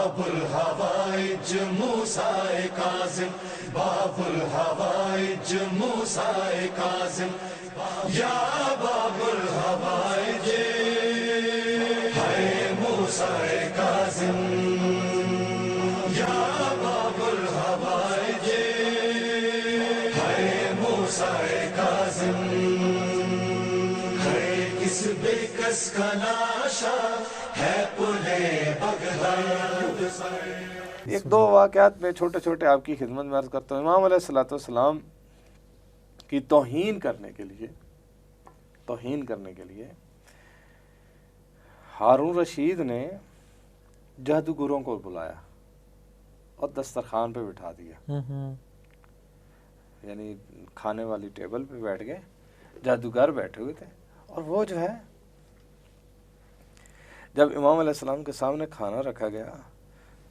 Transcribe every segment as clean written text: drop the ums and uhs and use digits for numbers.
باب الحوائج موسیٰ کاظم، باب الحوائج موسیٰ کاظم، یا باب الحوائج ہے موسیٰ کاظم، یا باب الحوائج ہے موسیٰ کاظم، ہے کس بے کس کا لاشا ہے پلے بغداد۔ ایک دو واقعات میں چھوٹے چھوٹے آپ کی خدمت میں عرض کرتا ہوں۔ امام علیہ الصلوۃ والسلام کی توہین کرنے کے لیے ہارون رشید نے جادوگروں کو بلایا اور دسترخوان پہ بٹھا دیا، یعنی کھانے والی ٹیبل پہ بیٹھ گئے، جادوگر بیٹھے ہوئے تھے، اور وہ جو ہے جب امام علیہ السلام کے سامنے کھانا رکھا گیا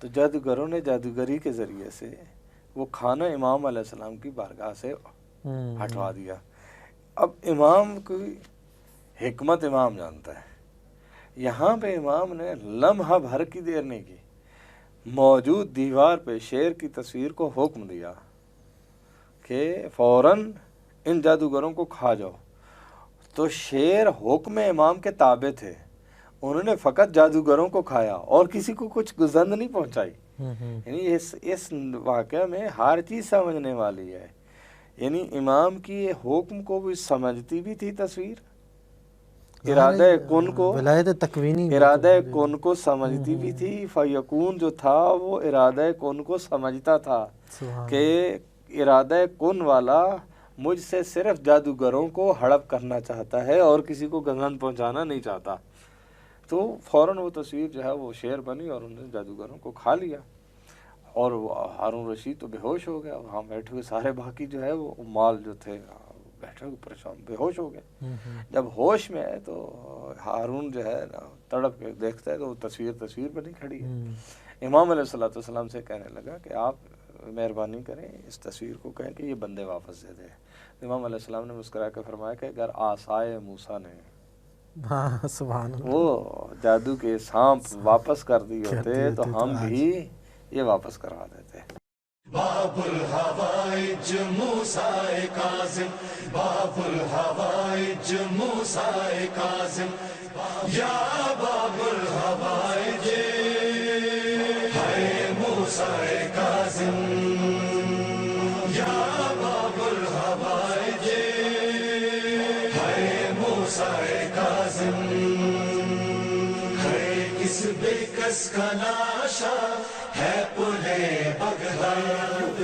تو جادوگروں نے جادوگری کے ذریعے سے وہ کھانا امام علیہ السلام کی بارگاہ سے ہٹوا دیا۔ اب امام کی حکمت امام جانتا ہے، یہاں پہ امام نے لمحہ بھر کی دیر نہیں کی، موجود دیوار پہ شیر کی تصویر کو حکم دیا کہ فوراً ان جادوگروں کو کھا جاؤ۔ تو شیر حکم امام کے تابع تھے، انہوں نے فقط جادوگروں کو کھایا اور کسی کو کچھ گزند نہیں پہنچائی۔ یعنی اس واقعہ میں ہر چیز سمجھنے والی ہے، یعنی امام کی حکم کو بھی سمجھتی بھی تھی تصویر، ارادہ کن کو، ولایت تکوینی ارادہ کن کو سمجھتی بھی تھی، فیکون جو تھا وہ ارادہ کن کو سمجھتا تھا کہ ارادہ کن والا مجھ سے صرف جادوگروں کو ہڑپ کرنا چاہتا ہے اور کسی کو گزند پہنچانا نہیں چاہتا۔ تو فوراً وہ تصویر جو ہے وہ شیر بنی اور انہوں نے جادوگروں کو کھا لیا، اور ہارون رشید تو بے ہوش ہو گیا، وہاں بیٹھے ہوئے سارے باقی جو ہے وہ مال جو تھے بیٹھے ہوئے پریشان بے ہوش ہو گئے۔ جب ہوش میں ہے تو ہارون جو ہے تڑپ کے دیکھتا ہے تو وہ تصویر بنی کھڑی ہے۔ امام علیہ الصلوۃ والسلام سے کہنے لگا کہ آپ مہربانی کریں اس تصویر کو کہیں کہ یہ بندے واپس دے دیں۔ امام علیہ السلام نے مسکرا کے فرمایا کہ اگر عصائے موسیٰ نے سبحان اللہ وہ جادو کے سانپ واپس کر دی ہوتے تو ہم بھی یہ واپس کروا دیتے۔ باب الحوائج موسیٰ کاظم، باب الحوائج موسیٰ کاظم، یا باب الحوائج ہے موسیٰ کاظم، یا باب الحوائج ہے موسیٰ کاظم، ہے کس بے کس کا لاشا ہے پلے بغداد۔